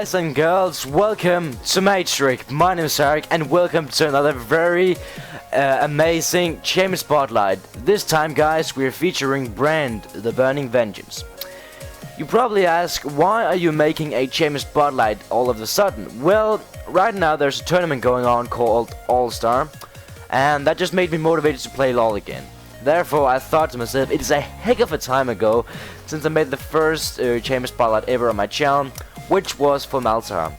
Guys and girls, welcome to Matrix. My name is Eric and welcome to another very amazing Chamber Spotlight. This time guys, we're featuring Brand, the Burning Vengeance. You probably ask, why are you making a Chamber Spotlight all of a sudden? Well, right now there's a tournament going on called All-Star, and that just made me motivated to play LoL again. Therefore, I thought to myself, it is a heck of a time ago since I made the first Chamber Spotlight ever on my channel, which was for Malta.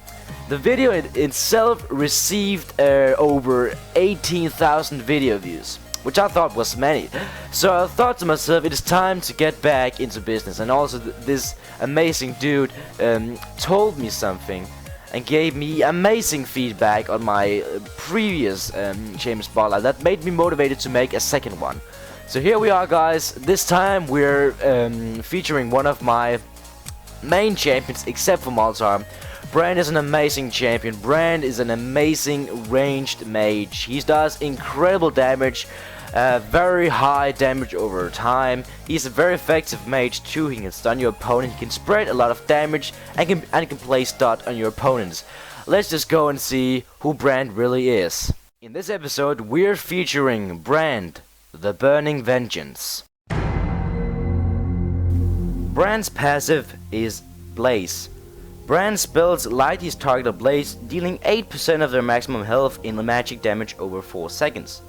The video itself received over 18,000 video views, which I thought was many. So I thought to myself, it is time to get back into business. And also this amazing dude told me something and gave me amazing feedback on my previous Chamber Spotlight that made me motivated to make a second one. So here we are guys, this time we're featuring one of my main champions except for Malta. Brand is an amazing champion. Brand is an amazing ranged mage. He does incredible damage, very high damage over time. He's a very effective mage too. He can stun your opponent, he can spread a lot of damage and can place dot on your opponents. Let's just go and see who Brand really is. In this episode we're featuring Brand, the Burning Vengeance. Brand's passive is Blaze. Brand spells light his target ablaze, dealing 8% of their maximum health in the magic damage over 4 seconds.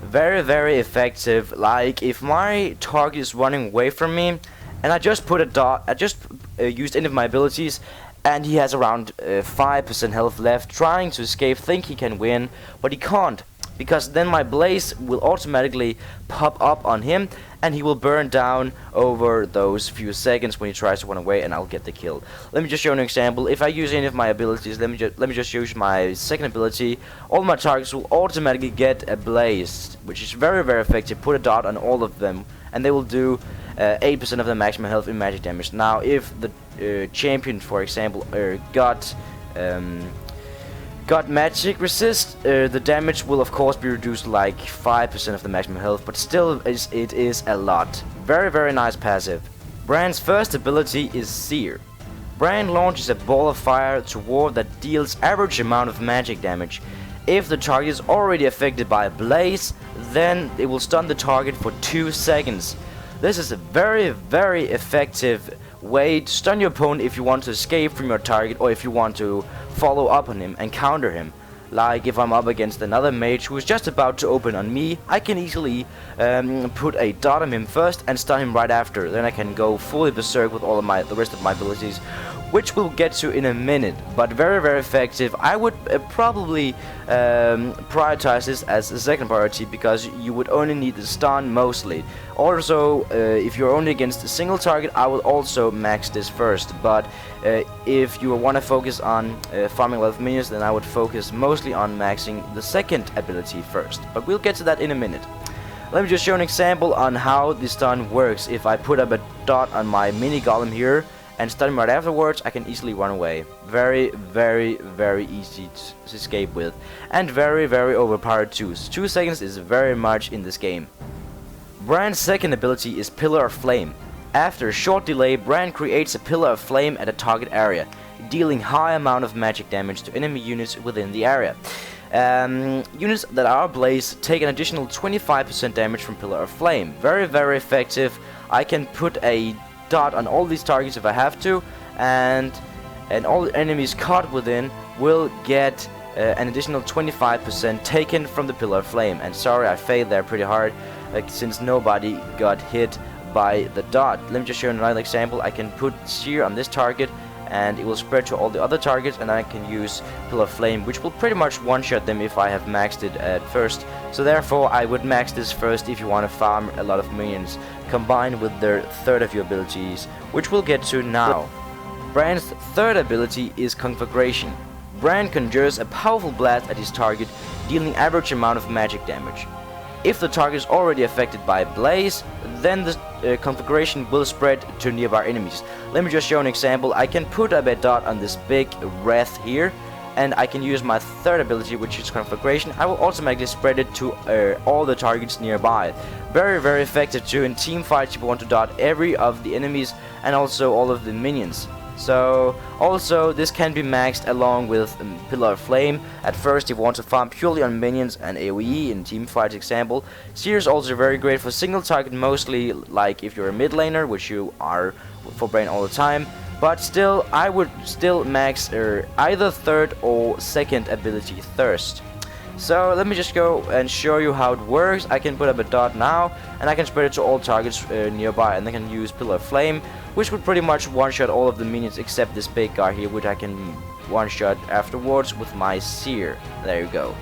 Very effective. Like if my target is running away from me and I just put a dot, I just used any of my abilities and he has around 5% health left, trying to escape, think he can win, but he can't. Because then my blaze will automatically pop up on him and he will burn down over those few seconds when he tries to run away, and I'll get the kill. Let me just show an example. If I use any of my abilities, let me just use my second ability, all my targets will automatically get ablaze, which is very effective. Put a dot on all of them and they will do 8% of the maximum health in magic damage. Now if the champion, for example, got magic resist, the damage will of course be reduced like 5% of the maximum health, but still it is a lot. Very nice passive. Brand's first ability is Sear. Brand launches a ball of fire toward that deals average amount of magic damage. If the target is already affected by a blaze, then it will stun the target for 2 seconds. This is a very effective way to stun your opponent if you want to escape from your target, or if you want to follow up on him and counter him. Like if I'm up against another mage who is just about to open on me, I can easily put a dot on him first and stun him right after. Then I can go fully berserk with all of the rest of my abilities, which we'll get to in a minute. But very effective. I would probably prioritize this as a second priority, because you would only need the stun mostly. Also, if you're only against a single target, I will also max this first. But if you want to focus on farming a lot of minions, then I would focus mostly on maxing the second ability first. But we'll get to that in a minute. Let me just show an example on how the stun works. If I put up a dot on my mini golem here and stun him right afterwards, I can easily run away. Very easy to escape with, and very overpowered too. 2 seconds is very much in this game. Brand's second ability is Pillar of Flame. After a short delay, Brand creates a pillar of flame at a target area, dealing high amount of magic damage to enemy units within the area. Units that are ablaze take an additional 25% damage from Pillar of Flame. Very effective. I can put a dot on all these targets if I have to, and all enemies caught within will get an additional 25% taken from the Pillar of Flame. And sorry, I failed there pretty hard, since nobody got hit by the dot. Let me just show another example. I can put Sear on this target and it will spread to all the other targets, and I can use Pillar of Flame, which will pretty much one-shot them if I have maxed it at first. So therefore I would max this first if you want to farm a lot of minions, combined with their third of your abilities, which we'll get to now. Brand's third ability is Conflagration. Brand conjures a powerful blast at his target, dealing average amount of magic damage. If the target is already affected by Blaze, then the Conflagration will spread to nearby enemies. Let me just show an example. I can put a dot on this big wrath here, and I can use my third ability, which is Conflagration. I will automatically spread it to all the targets nearby. Very effective too. In team fights, you want to dot every of the enemies and also all of the minions. So also this can be maxed along with Pillar of Flame. At first if you want to farm purely on minions and AoE in teamfights example. Sear is also very great for single target, mostly like if you're a mid laner, which you are for Brain all the time. But still, I would still max either third or second ability Thirst. So let me just go and show you how it works. I can put up a dot now, and I can spread it to all targets nearby, and I can use Pillar of Flame, which would pretty much one-shot all of the minions except this big guy here, which I can one-shot afterwards with my Sear. There you go.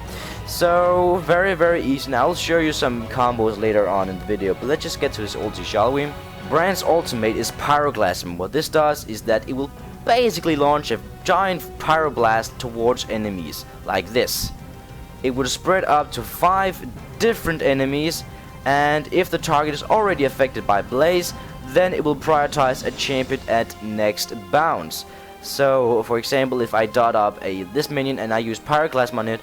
So very, very easy. Now I'll show you some combos later on in the video, but let's just get to this ulti, shall we? Brand's ultimate is Pyroclasm. What this does is that it will basically launch a giant pyroblast towards enemies, like this. It would spread up to 5 different enemies, and if the target is already affected by Blaze, then it will prioritize a champion at next bounce. So, for example, if I dot up this minion and I use Pyroclasm on it,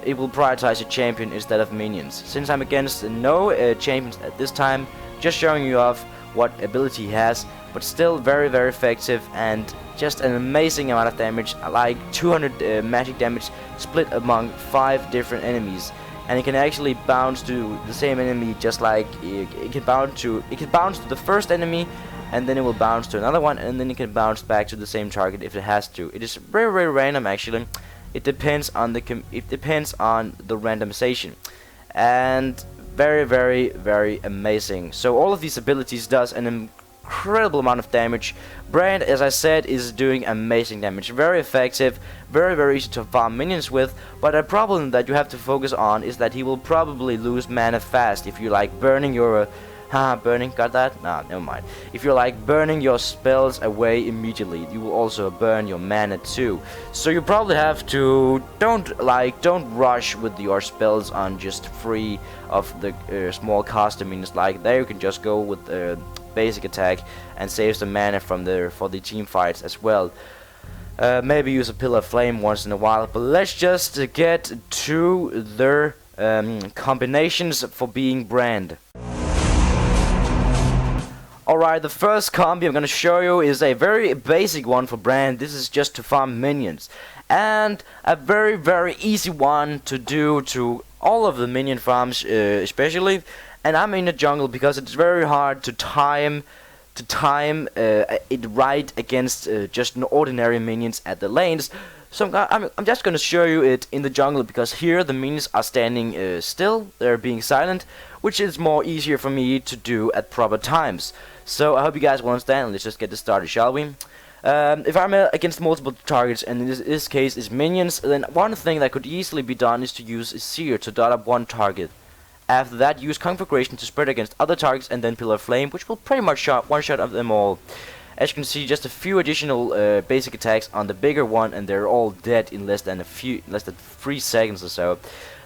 it will prioritize a champion instead of minions. Since I'm against no champions at this time, just showing you off what ability he has, but still very, very effective and just an amazing amount of damage, like 200 magic damage split among 5 different enemies. And it can actually bounce to the same enemy, just like it can bounce to the first enemy, and then it will bounce to another one, and then it can bounce back to the same target if it has to. It is very, very random actually. It depends on the randomization, and very, very, very amazing. So all of these abilities does an incredible amount of damage. Brand, as I said, is doing amazing damage, very effective, very, very easy to farm minions with. But a problem that you have to focus on is that he will probably lose mana fast if you like burning your burning, got that? Nah, never mind. If you're like burning your spells away immediately, you will also burn your mana too. So you probably have to don't rush with your spells on just free of the small caster minions. Like there you can just go with the basic attack and save some mana for the team fights as well. Maybe use a Pillar of Flame once in a while, but let's just get to their combinations for being Brand. Alright, the first combi I'm gonna show you is a very basic one for Brand. This is just to farm minions, and a very, very easy one to do to all of the minion farms, especially. And I'm in the jungle because it's very hard to time it right against just ordinary minions at the lanes. So I'm just gonna show you it in the jungle, because here the minions are standing still, they're being silent, which is more easier for me to do at proper times. So I hope you guys will understand. Let's just get this started, shall we? If I'm against multiple targets, and in this case is minions, then one thing that could easily be done is to use Sear to dot up one target. After that, use Conflagration to spread against other targets, and then Pillar of Flame, which will pretty much one shot of them all. As you can see, just a few additional basic attacks on the bigger one, and they're all dead in less than 3 seconds or so.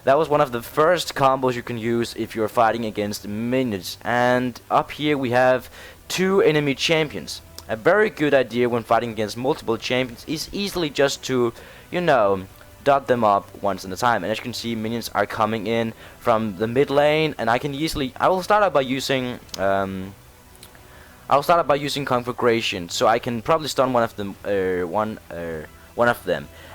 That was one of the first combos you can use if you're fighting against minions. And up here we have 2 enemy champions. A very good idea when fighting against multiple champions is easily just to, you know, dot them up once at a time. And as you can see, minions are coming in from the mid lane, and I will start out by using Conflagration, so I can probably stun one of them,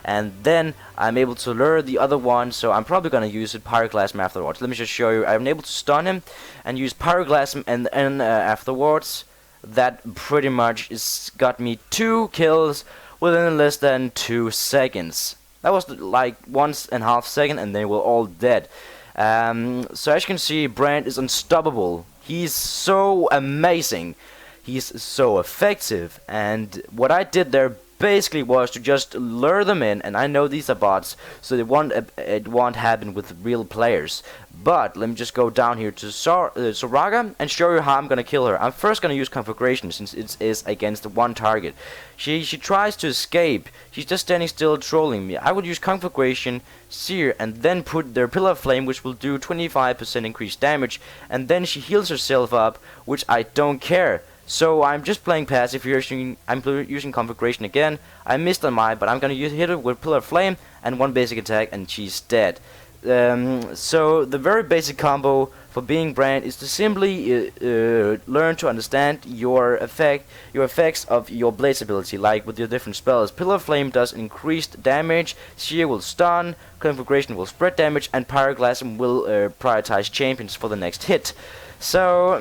and then I'm able to lure the other one. So I'm probably gonna use Pyroclasm afterwards. Let me just show you. I'm able to stun him and use Pyroclasm, and afterwards, that pretty much got me 2 kills within less than 2 seconds. That was like 1.5 seconds, and they were all dead. So as you can see, Brand is unstoppable. He's so amazing. He's so effective, and what I did there basically was to just lure them in, and I know these are bots, so it won't happen with real players. But let me just go down here to Soraga and show you how I'm gonna kill her. I'm first gonna use Conflagration, since it is against one target. She tries to escape. She's just standing still trolling me. I would use Conflagration, Sear, and then put their Pillar of Flame, which will do 25% increased damage, and then she heals herself up, which I don't care. So I'm just playing passive here. I'm using Conflagration again. I missed on mine, but I'm gonna hit her with Pillar of Flame and 1 basic attack, and she's dead. So the very basic combo for being Brand is to simply learn to understand your effects of your Blaze ability, like with your different spells. Pillar of Flame does increased damage, Sear will stun, Conflagration will spread damage, and Pyroclasm will prioritize champions for the next hit. So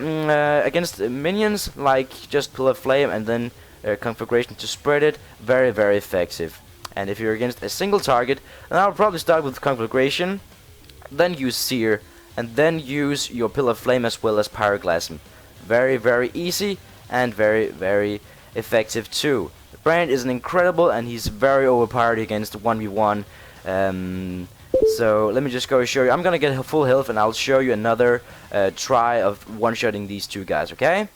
against minions, like just Pillar of Flame and then Conflagration to spread it, very very effective. And if you're against a single target, then I'll probably start with Conflagration, then use Sear, and then use your Pillar of Flame as well as Pyroclasm. Very very easy and very very effective too. Brand is an incredible, and he's very overpowered against 1v1. So let me just go show you. I'm gonna get full health and I'll show you another try of one-shotting these two guys, okay?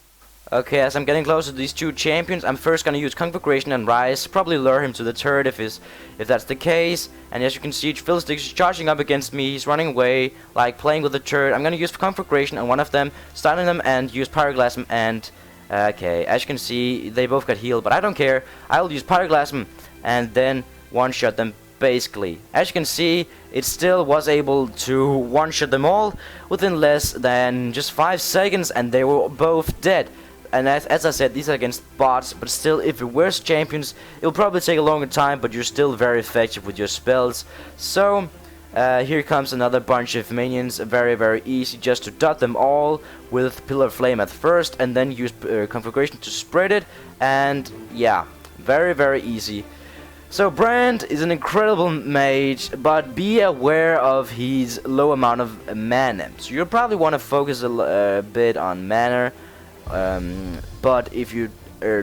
Okay, as I'm getting closer to these two champions, I'm first gonna use Conflagration and Rise, probably lure him to the turret if that's the case. And as you can see, Fiddlesticks is charging up against me, he's running away, like playing with the turret. I'm gonna use Conflagration on one of them, stunning them, and use Pyroclasm and... okay, as you can see, they both got healed, but I don't care. I'll use Pyroclasm and then one-shot them, basically. As you can see, it still was able to one-shot them all within less than just 5 seconds, and they were both dead. And as I said, these are against bots, but still, if you're worse champions, it'll probably take a longer time, but you're still very effective with your spells. So, here comes another bunch of minions, very very easy, just to dot them all with Pillar of Flame at first, and then use Conflagration to spread it, and yeah, very very easy. So Brand is an incredible mage, but be aware of his low amount of mana. So you'll probably want to focus a bit on mana, but if you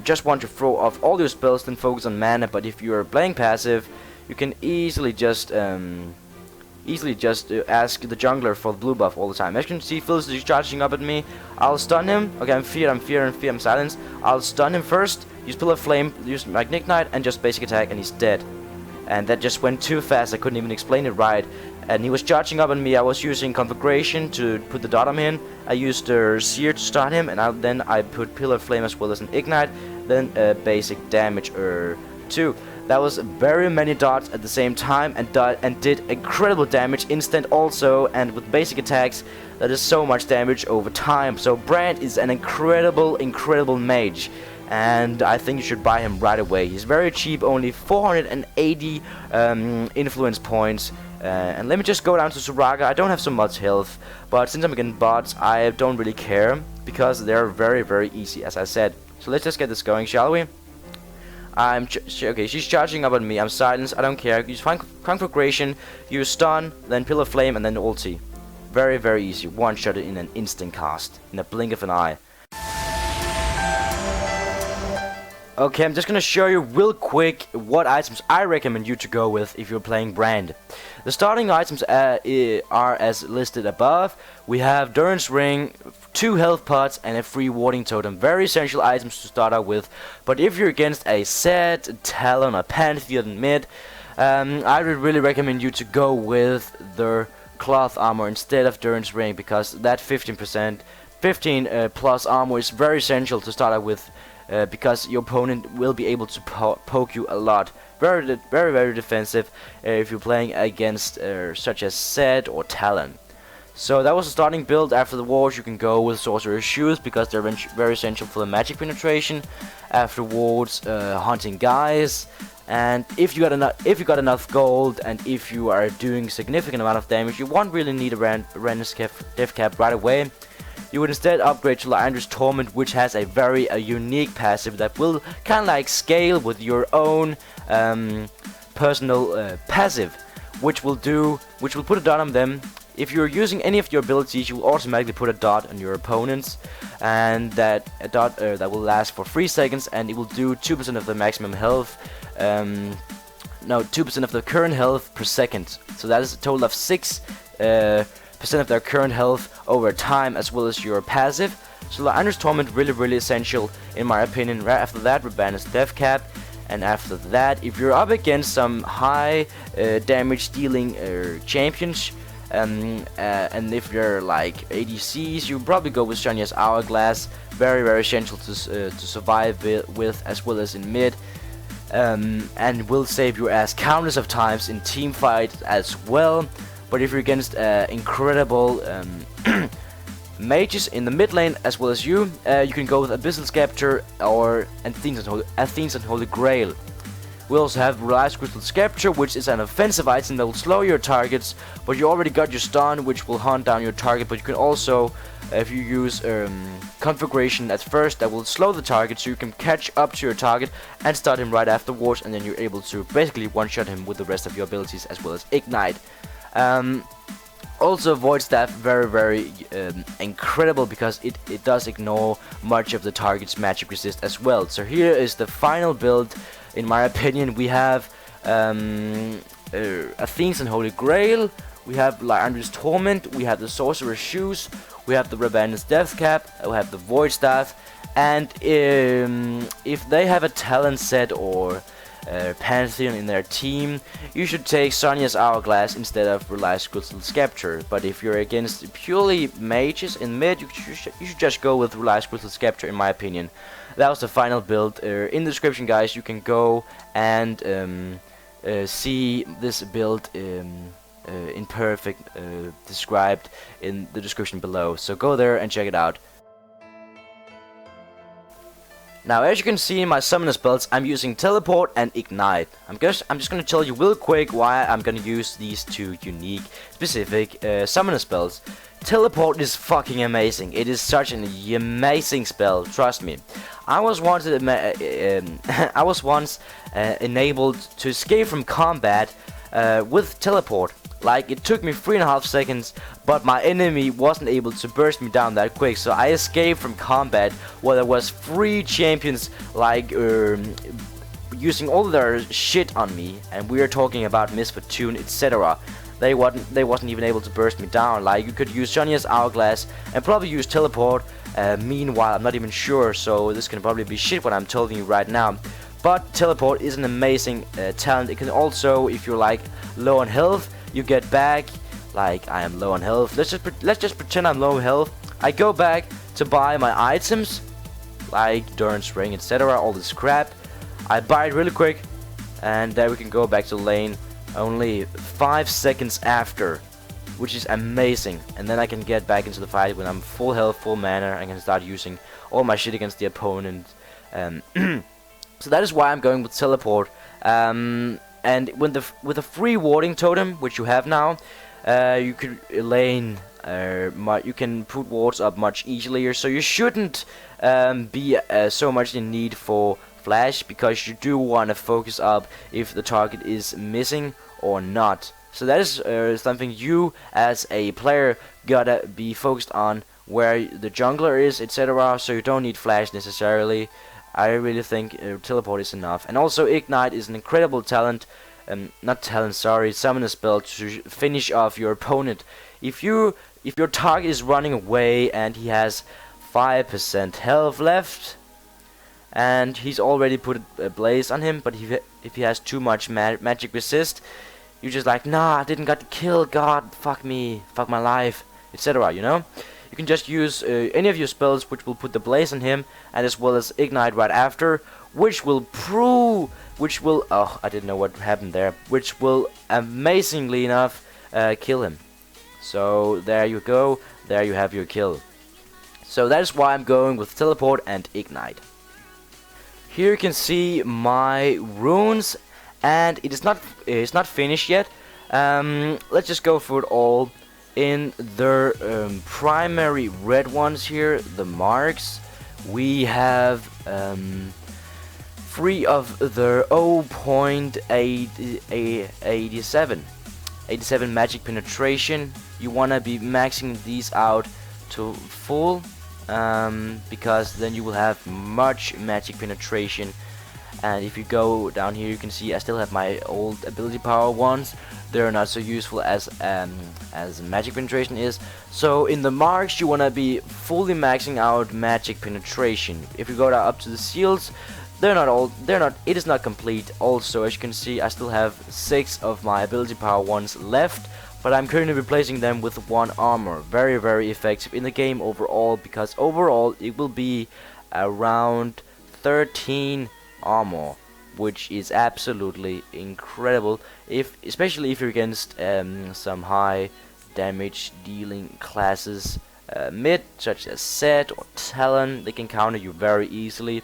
just want to throw off all your spells, then focus on mana. But if you're playing passive, you can easily just ask the jungler for the blue buff all the time. As you can see, Phyllis is charging up at me. I'll stun him. Okay, I'm silenced. I'll stun him first, use Pillar of Flame, use my Ignite, and just basic attack, and he's dead. And that just went too fast, I couldn't even explain it right. And he was charging up on me. I was using Conflagration to put the dot on him. I used Sear to stun him, and then I put Pillar of Flame as well as an Ignite, then basic damage too. That was very many dots at the same time, and did incredible damage instant also, and with basic attacks that is so much damage over time. So Brand is an incredible mage, and I think you should buy him right away. He's very cheap, only 480 influence points. And let me just go down to Suraga. I don't have so much health, but since I'm getting bots, I don't really care, because they're very very easy, as I said. So let's just get this going, shall we? Okay, she's charging up on me. I'm silenced. I don't care. Use Conflagration, use stun, then Pillar of Flame, and then ulti. Very very easy. One shot it in an instant cast, in a blink of an eye. Okay, I'm just gonna show you real quick what items I recommend you to go with if you're playing Brand. The starting items are as listed above. We have Durance Ring, 2 health pots, and a free warding totem. Very essential items to start out with. But if you're against a Zed, Talon, or Pantheon mid, I would really recommend you to go with the cloth armor instead of Durance Ring, because that 15 plus armor is very essential to start out with. Because your opponent will be able to poke you a lot. Very defensive if you're playing against such as Zed or Talon. So that was the starting build. After the wars, you can go with Sorcerer's Shoes, because they're very essential for the magic penetration. Afterwards, hunting guys. And if you got enough gold, and if you are doing significant amount of damage, you won't really need a random Deathcap right away. You would instead upgrade to Liandry's Torment, which has a very unique passive that will kind of like scale with your own personal passive, which will put a dot on them. If you're using any of your abilities, you will automatically put a dot on your opponents, and that dot that will last for 3 seconds, and it will do 2% of the maximum health. No, 2% of the current health per second. So that is a total of 6%. Of their current health over time, as well as your passive. So Liandry's Torment really essential in my opinion. Right after that, Rabadon's Deathcap, and after that, if you're up against some high damage dealing champions, and if you're like ADCs, you probably go with Zhonya's Hourglass. Very essential to survive with, as well as in mid. And will save your ass countless of times in team fight as well. But if you're against incredible mages in the mid lane as well as you can go with Abyssal Scepter or Athene's Unholy Grail. We also have Rylai's Crystal Scepter, which is an offensive item that will slow your targets, but you already got your stun, which will hunt down your target. But you can also, if you use Conflagration at first, that will slow the target, so you can catch up to your target and stun him right afterwards, and then you're able to basically one-shot him with the rest of your abilities as well as Ignite. Also, Void Staff, very incredible, because it does ignore much of the target's magic resist as well. So here is the final build. In my opinion, we have Athene's Unholy Grail, we have Liandry's Torment, we have the Sourcerer's Shoes, we have the Rabadon's Deathcap, we have the Void Staff, and if they have a talent set or Pantheon in their team, you should take Zhonya's Hourglass instead of Rylai's Crystal Scepter. But if you're against purely mages in mid, you should just go with Rylai's Crystal Scepter, in my opinion. That was the final build. In the description, guys, you can go and see this build in perfect described in the description below. So go there and check it out. Now, as you can see in my summoner spells, I'm using Teleport and Ignite. I'm just going to tell you real quick why I'm going to use these two unique, specific summoner spells. Teleport is fucking amazing. It is such an amazing spell, trust me. I was once enabled to escape from combat with Teleport. Like, it took me 3.5 seconds, but my enemy wasn't able to burst me down that quick, so I escaped from combat where there was 3 champions, like, using all their shit on me, and we are talking about Misfortune, etc. They wasn't even able to burst me down. Like, you could use Zhonya's Hourglass and probably use Teleport. Meanwhile, I'm not even sure, so this can probably be shit what I'm telling you right now. But Teleport is an amazing talent. It can also, if you're like low on health, you get back. Like, I am low on health. Let's just pretend I'm low on health. I go back to buy my items, like Durance Ring, etc. All this crap. I buy it really quick, and then we can go back to lane only 5 seconds after, which is amazing. And then I can get back into the fight when I'm full health, full mana. I can start using all my shit against the opponent. So that is why I'm going with Teleport. And with a free warding totem, which you have now, you could lane. You can put wards up much easier. So you shouldn't be so much in need for flash, because you do want to focus up if the target is missing or not. So that is something you as a player gotta be focused on, where the jungler is, etc. So you don't need flash necessarily. I really think Teleport is enough. And also Ignite is an incredible talent, summoner spell to finish off your opponent. If your target is running away and he has 5% health left, and he's already put a Blaze on him, but if he has too much magic resist, you're just like, nah, I didn't got the kill, god, fuck me, fuck my life, etc. You know? You can just use any of your spells which will put the Blaze on him, and as well as Ignite right after, which will oh, I didn't know what happened there, which will amazingly enough kill him. So there you go, there you have your kill. So that is why I'm going with Teleport and Ignite. Here you can see my runes, and it's not finished yet. Let's just go through it all. In their primary red ones here, the marks, we have 3 of their 0.87 magic penetration. You wanna be maxing these out to full, because then you will have much magic penetration. And if you go down here, you can see I still have my old ability power ones. They're not so useful as magic penetration is. So in the marks, you wanna be fully maxing out magic penetration. If you go down up to the seals, it is not complete. Also, as you can see, I still have 6 of my ability power ones left, but I'm currently replacing them with 1 armor. Very, very effective in the game overall, because overall it will be around 13 armor, which is absolutely incredible, especially if you're against some high damage dealing classes, mid, such as Set or Talon. They can counter you very easily.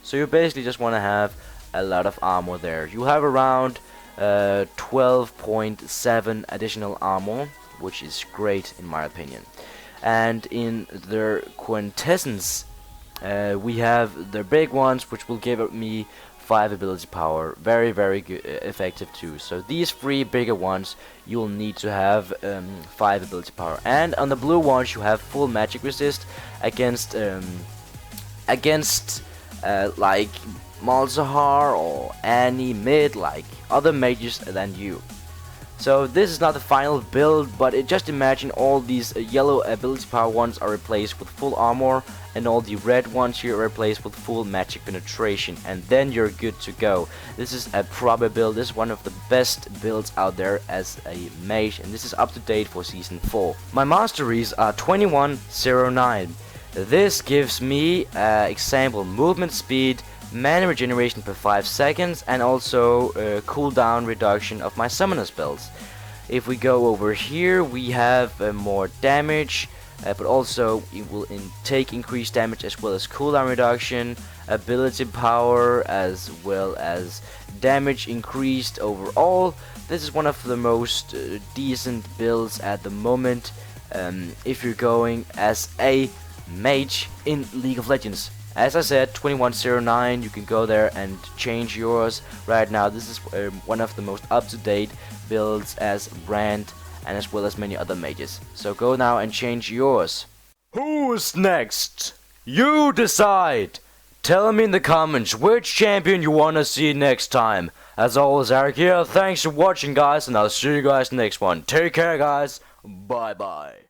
So you basically just want to have a lot of armor there. You have around 12.7 additional armor, which is great in my opinion. And in their quintessence, we have the big ones, which will give me 5 ability power. Very, very good, effective too. So these 3 bigger ones, you'll need to have 5 ability power. And on the blue ones, you have full magic resist against like Malzahar or any mid, like other mages than you. So this is not the final build, but just imagine all these yellow ability power ones are replaced with full armor, and all the red ones here are replaced with full magic penetration, and then you're good to go. This is a proper build. This is one of the best builds out there as a mage, and this is up to date for season 4. My masteries are 2109. This gives me example movement speed, mana regeneration per 5 seconds, and also cooldown reduction of my summoner spells. If we go over here, we have more damage, but also it will take increased damage as well as cooldown reduction, ability power, as well as damage increased overall. This is one of the most decent builds at the moment if you're going as a mage in League of Legends. As I said, 2109, you can go there and change yours right now. This is one of the most up-to-date builds as Brand, and as well as many other mages. So go now and change yours. Who's next? You decide! Tell me in the comments which champion you wanna see next time. As always, Eric here. Thanks for watching, guys, and I'll see you guys next one. Take care, guys. Bye bye.